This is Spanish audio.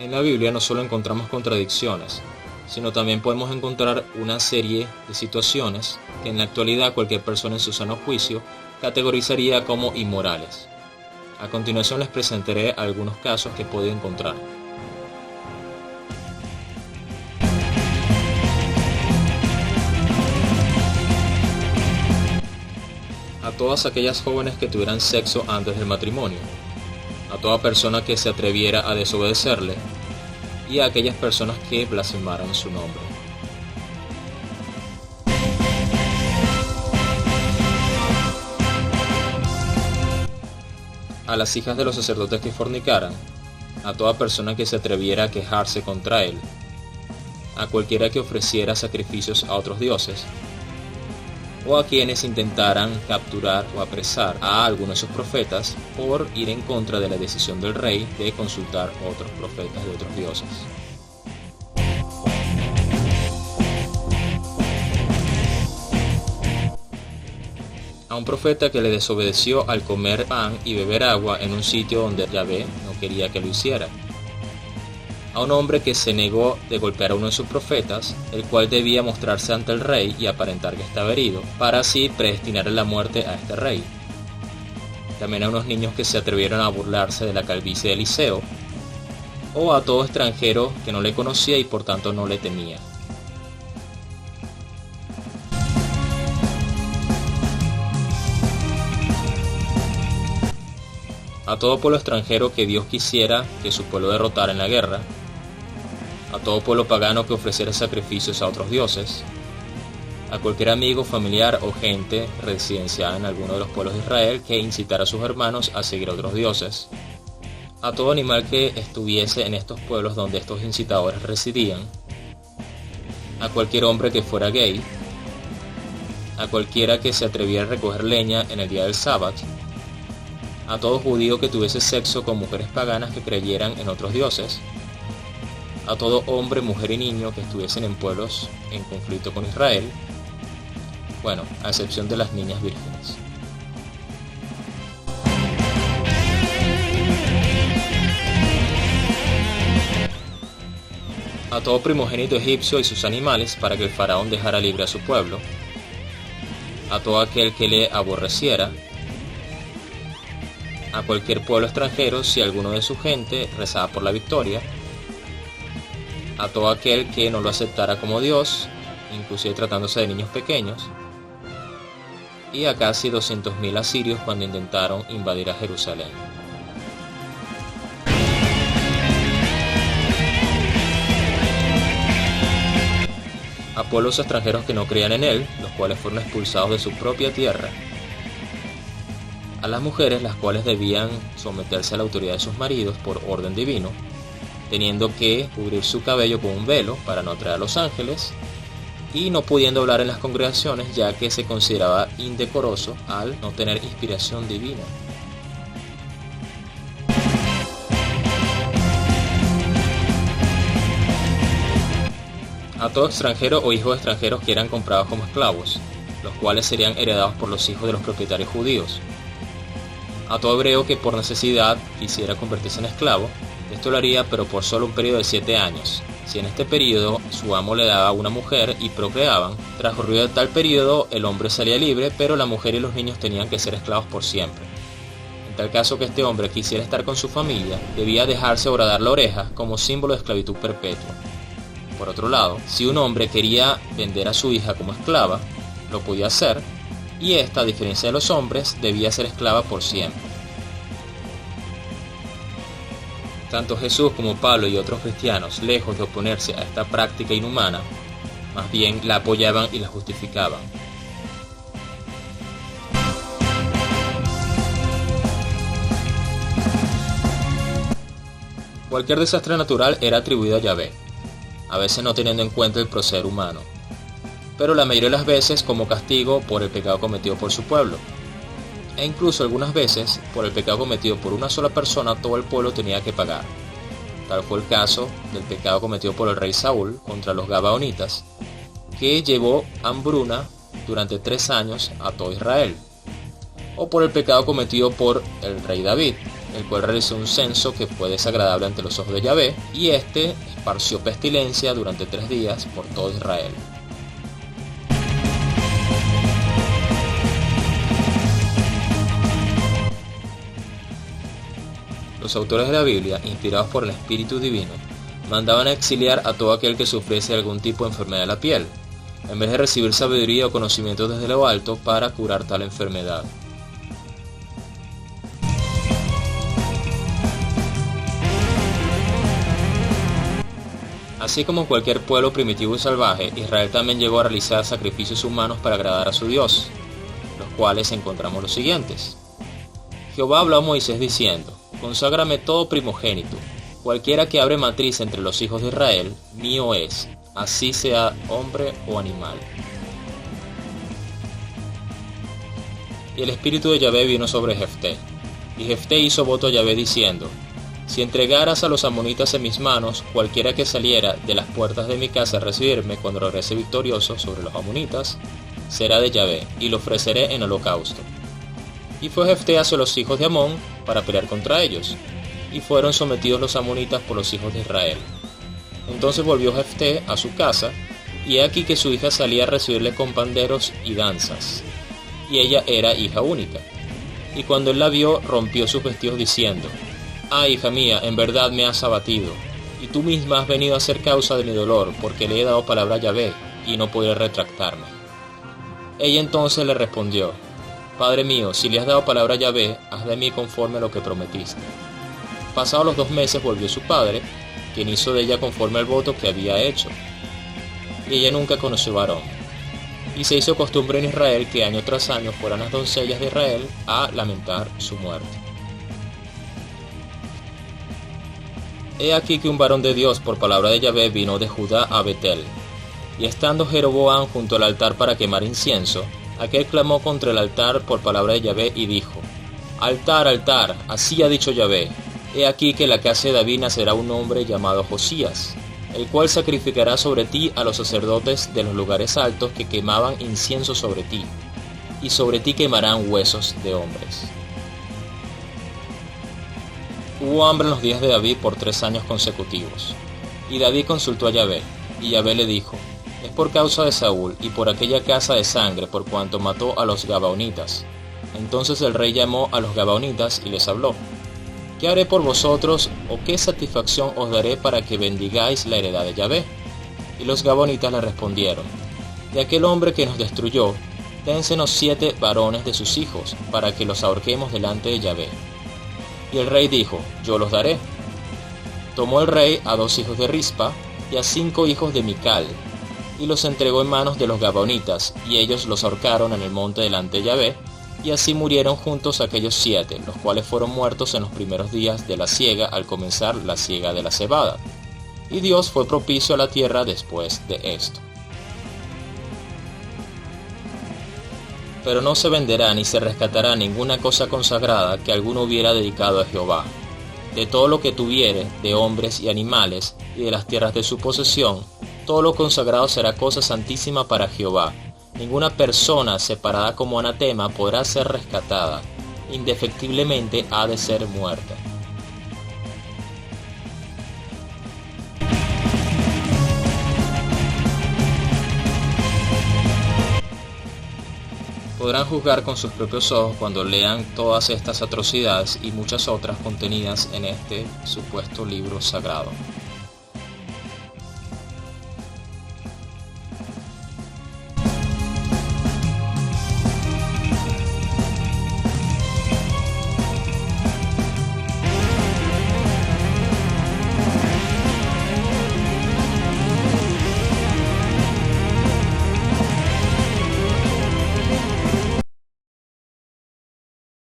En la Biblia no solo encontramos contradicciones, sino también podemos encontrar una serie de situaciones que en la actualidad cualquier persona en su sano juicio categorizaría como inmorales. A continuación les presentaré algunos casos que he podido encontrar. A todas aquellas jóvenes que tuvieran sexo antes del matrimonio, a toda persona que se atreviera a desobedecerle, y a aquellas personas que blasfemaran su nombre. A las hijas de los sacerdotes que fornicaran, a toda persona que se atreviera a quejarse contra él, a cualquiera que ofreciera sacrificios a otros dioses, o a quienes intentaran capturar o apresar a alguno de sus profetas por ir en contra de la decisión del rey de consultar a otros profetas de otros dioses. A un profeta que le desobedeció al comer pan y beber agua en un sitio donde Yahvé no quería que lo hiciera. A un hombre que se negó de golpear a uno de sus profetas, el cual debía mostrarse ante el rey y aparentar que estaba herido, para así predestinar la muerte a este rey. También a unos niños que se atrevieron a burlarse de la calvicie de Eliseo, o a todo extranjero que no le conocía y por tanto no le temía. A todo pueblo extranjero que Dios quisiera que su pueblo derrotara en la guerra, a todo pueblo pagano que ofreciera sacrificios a otros dioses, a cualquier amigo, familiar o gente residenciada en alguno de los pueblos de Israel que incitara a sus hermanos a seguir a otros dioses, a todo animal que estuviese en estos pueblos donde estos incitadores residían, a cualquier hombre que fuera gay, a cualquiera que se atreviera a recoger leña en el día del sábado, a todo judío que tuviese sexo con mujeres paganas que creyeran en otros dioses, a todo hombre, mujer y niño que estuviesen en pueblos en conflicto con Israel, bueno, a excepción de las niñas vírgenes. A todo primogénito egipcio y sus animales para que el faraón dejara libre a su pueblo, a todo aquel que le aborreciera, a cualquier pueblo extranjero si alguno de su gente rezaba por la victoria, a todo aquel que no lo aceptara como Dios, inclusive tratándose de niños pequeños, y a casi 200.000 asirios cuando intentaron invadir a Jerusalén. A pueblos extranjeros que no creían en él, los cuales fueron expulsados de su propia tierra. A las mujeres, las cuales debían someterse a la autoridad de sus maridos por orden divino, teniendo que cubrir su cabello con un velo para no atraer a los ángeles, y no pudiendo hablar en las congregaciones ya que se consideraba indecoroso al no tener inspiración divina. A todo extranjero o hijo de extranjeros que eran comprados como esclavos, los cuales serían heredados por los hijos de los propietarios judíos. A todo hebreo que por necesidad quisiera convertirse en esclavo, esto lo haría pero por solo un periodo de 7 años. Si en este periodo su amo le daba a una mujer y procreaban, transcurrido tal periodo el hombre salía libre, pero la mujer y los niños tenían que ser esclavos por siempre. En tal caso que este hombre quisiera estar con su familia, debía dejarse horadar la oreja como símbolo de esclavitud perpetua. Por otro lado, si un hombre quería vender a su hija como esclava, lo podía hacer, y esta, a diferencia de los hombres, debía ser esclava por siempre. Tanto Jesús como Pablo y otros cristianos, lejos de oponerse a esta práctica inhumana, más bien la apoyaban y la justificaban. Cualquier desastre natural era atribuido a Yahvé, a veces no teniendo en cuenta el proceder humano, pero la mayoría de las veces como castigo por el pecado cometido por su pueblo. E incluso algunas veces, por el pecado cometido por una sola persona, todo el pueblo tenía que pagar. Tal fue el caso del pecado cometido por el rey Saúl contra los Gabaonitas, que llevó hambruna durante 3 años a todo Israel. O por el pecado cometido por el rey David, el cual realizó un censo que fue desagradable ante los ojos de Yahvé, y éste esparció pestilencia durante 3 días por todo Israel. Los autores de la Biblia, inspirados por el Espíritu Divino, mandaban a exiliar a todo aquel que sufriese algún tipo de enfermedad de la piel, en vez de recibir sabiduría o conocimiento desde lo alto para curar tal enfermedad. Así como cualquier pueblo primitivo y salvaje, Israel también llegó a realizar sacrificios humanos para agradar a su Dios, los cuales encontramos los siguientes. Jehová habló a Moisés diciendo: Conságrame todo primogénito, cualquiera que abre matriz entre los hijos de Israel, mío es, así sea hombre o animal. Y el espíritu de Yahvé vino sobre Jefté, y Jefté hizo voto a Yahvé diciendo: Si entregaras a los amonitas en mis manos, cualquiera que saliera de las puertas de mi casa a recibirme cuando regrese victorioso sobre los amonitas, será de Yahvé, y lo ofreceré en holocausto. Y fue Jefté hacia los hijos de Amón para pelear contra ellos, y fueron sometidos los amonitas por los hijos de Israel. Entonces volvió Jefté a su casa, y he aquí que su hija salía a recibirle con panderos y danzas, y ella era hija única. Y cuando él la vio, rompió sus vestidos diciendo: Ah, hija mía, en verdad me has abatido, y tú misma has venido a ser causa de mi dolor, porque le he dado palabra a Yahvé, y no podré retractarme. Ella entonces le respondió: Padre mío, si le has dado palabra a Yahvé, haz de mí conforme a lo que prometiste. Pasados los 2 meses volvió su padre, quien hizo de ella conforme al voto que había hecho. Y ella nunca conoció varón. Y se hizo costumbre en Israel que año tras año fueran las doncellas de Israel a lamentar su muerte. He aquí que un varón de Dios por palabra de Yahvé vino de Judá a Betel. Y estando Jeroboam junto al altar para quemar incienso, aquel clamó contra el altar por palabra de Yahvé y dijo: Altar, altar, así ha dicho Yahvé. He aquí que en la casa de David nacerá un hombre llamado Josías, el cual sacrificará sobre ti a los sacerdotes de los lugares altos que quemaban incienso sobre ti, y sobre ti quemarán huesos de hombres. Hubo hambre en los días de David por 3 años consecutivos, y David consultó a Yahvé, y Yahvé le dijo: Es por causa de Saúl y por aquella casa de sangre por cuanto mató a los Gabaonitas. Entonces el rey llamó a los Gabaonitas y les habló: ¿Qué haré por vosotros, o qué satisfacción os daré para que bendigáis la heredad de Yahvé? Y los Gabaonitas le respondieron: De aquel hombre que nos destruyó, dénsenos 7 varones de sus hijos, para que los ahorquemos delante de Yahvé. Y el rey dijo: Yo los daré. Tomó el rey a 2 hijos de Rispa y a 5 hijos de Mical, y los entregó en manos de los Gabaonitas, y ellos los ahorcaron en el monte delante de Yahvé, y así murieron juntos aquellos 7, los cuales fueron muertos en los primeros días de la siega al comenzar la siega de la cebada. Y Dios fue propicio a la tierra después de esto. Pero no se venderá ni se rescatará ninguna cosa consagrada que alguno hubiera dedicado a Jehová. De todo lo que tuviere, de hombres y animales, y de las tierras de su posesión, todo lo consagrado será cosa santísima para Jehová. Ninguna persona separada como anatema podrá ser rescatada. Indefectiblemente ha de ser muerta. Podrán juzgar con sus propios ojos cuando lean todas estas atrocidades y muchas otras contenidas en este supuesto libro sagrado.